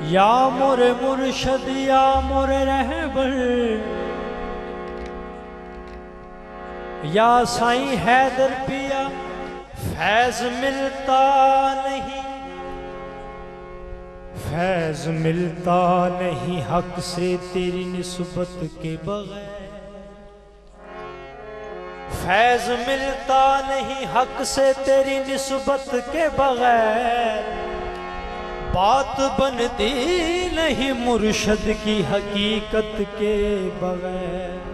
या मोरे मुर्शद या मोरे रहबर, या साईं हैदर पिया फैज मिलता नहीं, फैज मिलता नहीं हक से तेरी निस्बत के बगैर, फैज मिलता नहीं हक से तेरी निस्बत के बगैर, बात बनती नहीं मुर्शद की हकीकत के बगैर।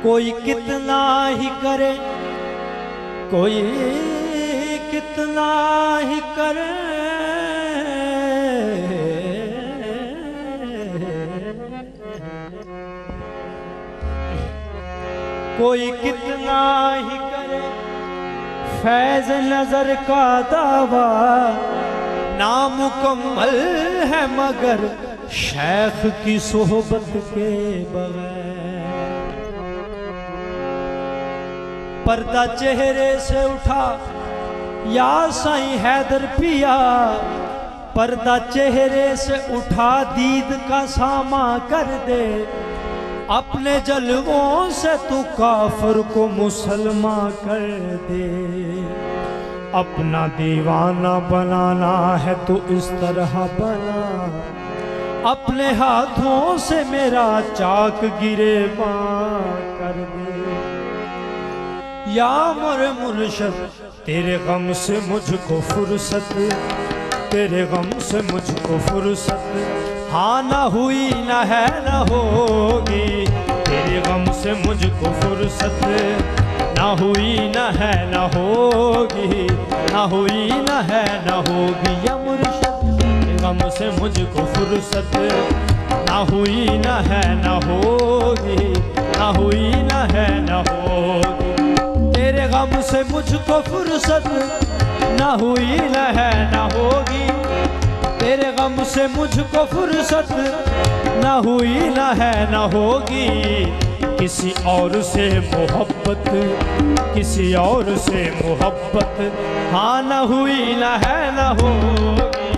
कोई कितना ही करे, कोई कितना ही करे, कोई कितना ही करे फैज नजर का दावा, नामुकम्मल है मगर शेख की सोहबत के बगैर। पर्दा चेहरे से उठा या साईं हैदर पिया, पर्दा चेहरे से उठा दीद का सामा कर दे, अपने जलवों से तू काफिर को मुसलमान कर दे। अपना दीवाना बनाना है तो इस तरह बना, अपने हाथों से मेरा चाक गिरेबां कर दे। या मोरे मुर्शद तेरे गम से मुझको फुर्सत, तेरे गम से मुझको फुर्सत, हाँ न हुई न है न होगी, तेरे गम से मुझको फुर्सत, न हुई न है न होगी, न हुई न है न होगी। या मुर्शद तेरे गम से मुझको फुर्सत, न हुई न है न होगी, न हुई न है न होगी। तेरे गम से मुझको फुर्सत, न हुई न है न होगी, तेरे गम से मुझको फुर्सत, न हुई न है न होगी। किसी और से मोहब्बत, किसी और से मोहब्बत, हाँ न हुई न है न होगी।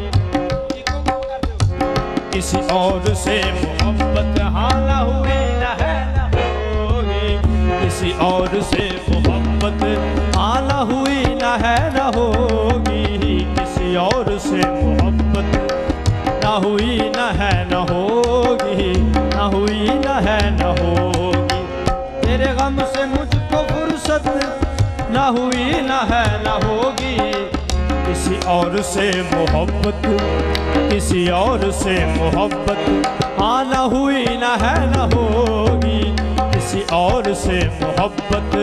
किसी और से मोहब्बत, हाँ न हुई न है न होगी। किसी और से मोहब्बत, हाँ न हुई न है न होगी। किसी और से मोहब्बत, न हुई न है न होगी, न हुई न है न होगी। तेरे गम से मुझको फुर्सत, न हुई न है न होगी। किसी और से मोहब्बत, किसी और से मोहब्बत, हाँ न हुई न है न होगी। किसी और से मोहब्बत,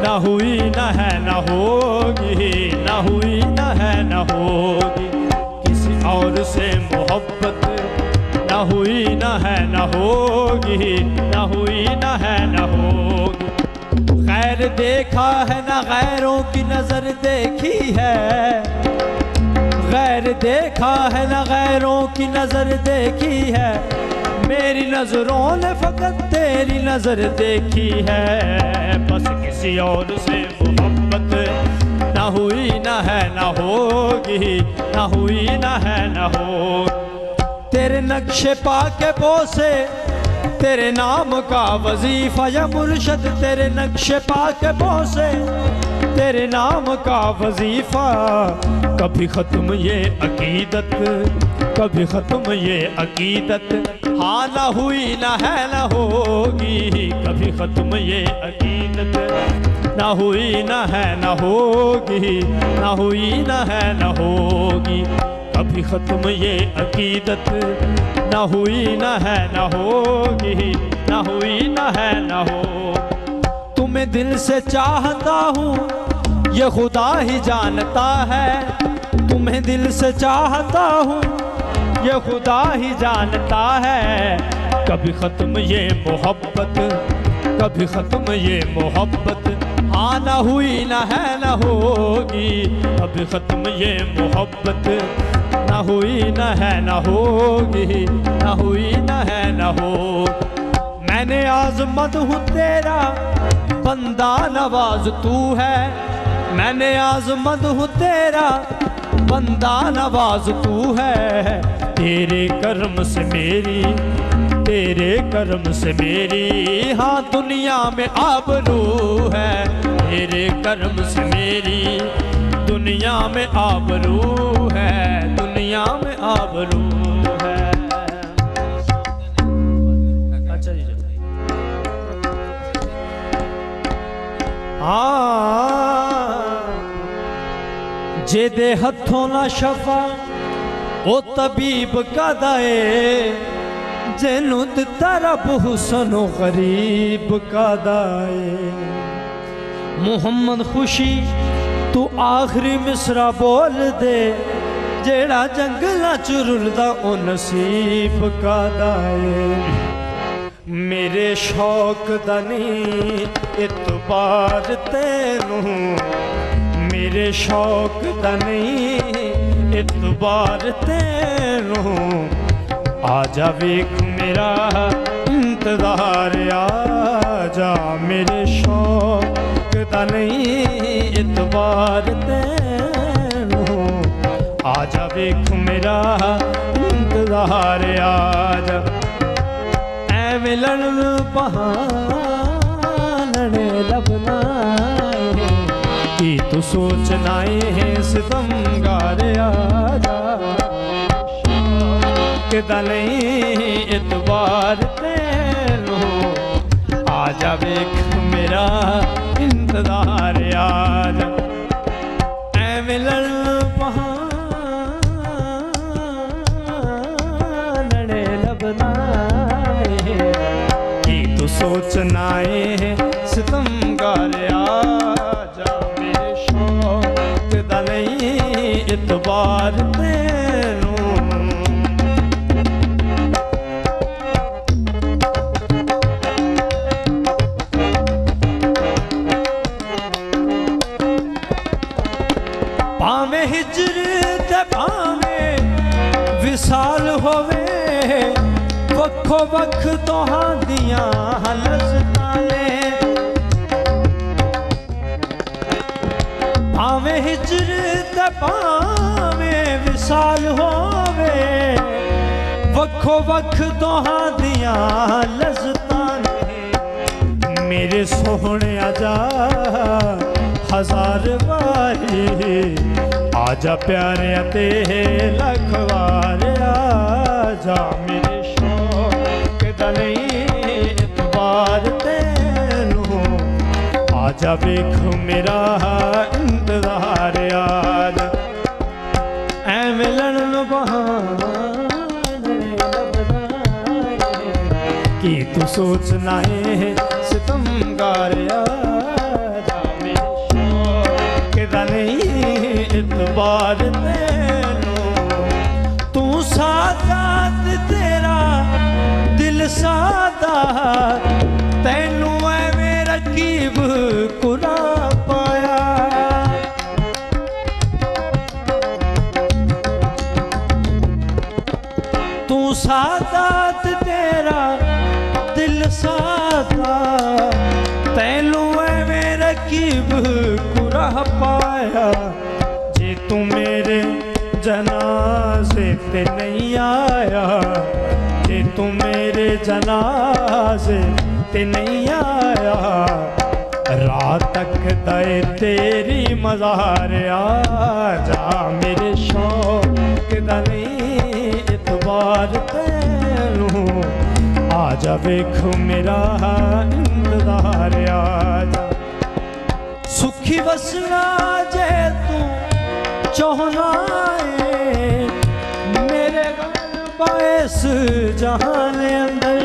न हुई न है न होगी, न हुई न है न होगी। किसी और से मोहब्बत, न हुई न है न होगी, न हुई न है न होगी। खैर देखा है न गैरों की नजर देखी है, गैर देखा है न गैरों की नजर देखी है, मेरी नजरों ने फकत तेरी नजर देखी है। बस किसी और से मोहब्बत, न हुई न है न होगी, न हुई न है न होगी। तेरे नक्शे पाके बोसे, तेरे नाम का वजीफा या मुर्शद, तेरे नक्शे पाके बोसे, तेरे नाम का वजीफा। कभी खत्म ये अकीदत, कभी खत्म ये अकीदत, हाँ न हुई न है न होगी। कभी खत्म ये अकीदत, न हुई न है न होगी, न हुई न है न होगी। कभी खत्म ये अकीदत, न हुई न है न होगी, न हुई न है न हो। तुम्हें दिल से चाहता हूँ ये खुदा ही जानता है, तुम्हें दिल से चाहता हूँ ये खुदा ही जानता है। कभी खत्म ये मोहब्बत, कभी खत्म ये मोहब्बत, हाँ न हुई न है न होगी। कभी खत्म ये मोहब्बत, न हुई न है न होगी, न हुई न है न होगी। मैंने आज़मत हूँ तेरा बंदा नवाज तू है, मैंने आज़मत हूँ तेरा बंदा नवाज तू है। तेरे कर्म से मेरी, तेरे कर्म से मेरी हाँ दुनिया में आबरू है। तेरे कर्म से मेरी दुनिया में आबरू है, दुनिया में आबरू है। अच्छा जी जे दे हथों ना शफा ओ तबीब का दाए, जेनू दिता रब हुस्नो गरीब का दाए। मुहम्मद खुशी तू आखिरी मिसरा बोल दे, जेड़ा जंगला च रुलदा ओ नसीब का दाए। मेरे शौक दा नहीं इतबार तेनू, मेरे शौक दा नहीं इतबार तेनू। आजा वेख मेरा इंतजार, आजा मेरे शौक दा नहीं इतबार तेनू। आजा वेख मेरा इंतजार, आजा मिलन बहाने लबना कि तू सोचना है सितमगार। आजा किदा नहीं इतबार तेनू, आजा वेख मेरा इंतजार। आजा ऐ मिलन बहाने लबना सोचना है सितमगार। आजा मेरे शौक दा नहीं इतबार तेनू। भावें हिजर ते भावें विसाल होवे, वक्खो वक्ख तोहां दियां लज़्ज़तां ने। भावें हिजर ते भावें विसाल होवे, वक्खो वक्ख तोहां दियां लज़्ज़तां ने। मेरे सोहणे आजा हजार बारी, आजा प्यारे ते लख वार। आजा मेरे नहीं इतबार तेनू, आजा वेख मेरा इंतजार। आजा ऐ मिलन बहाने कि तू सोचना है सितमगार। आजा मेरे शौक दा नहीं इतबार तेनू। तू सादात तेरा दिल सादा, तैनू एवें रकीब कुरा पाया। तू सादात तेरा दिल सादा, तैनू एवें रकीब कुरा पाया। जे तू मेरे जनाजे पे नहीं आया, जे तू मेरे जनाजे ते नहीं आया, रात तक दे तेरी मज़ार। आजा मेरे शौक दा नहीं इतबार तेनू, आजा वेख मेरा इंतजार। आजा सुखी वसना जे तू चाहना है, मेरे बाइस जहान अंदर।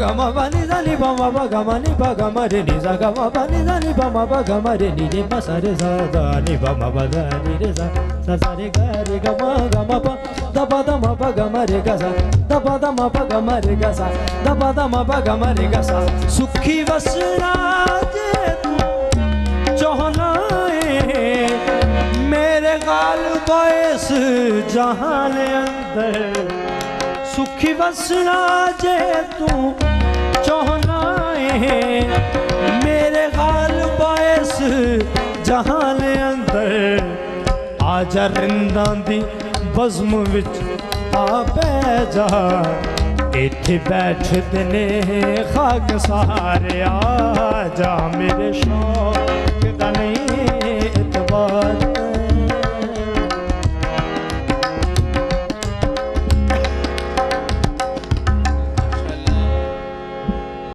गमा बनी जानी बमा बगमा नि बगमा रे नि जा गमा बनी जानी बमा बगमा रे नि रे बसा रे जा दा नि बमा बगा नि रे जा सा रे गा रे गमा गमा प द प द म प गमा रे गा सा द प द म प गमा रे गा सा द प द म प गमा रे गा सा। सुखी वसना जे तू चाहना है, मेरे गाल बाइस जहान अंदर। सुखी वसना जे तू चाहना है, मेरे गाल बायस जहान अंदर आजा रिंदा दी बज़म विच आ पै जा इत्थे बैठदे ने खाक सारे आजा मेरे शौक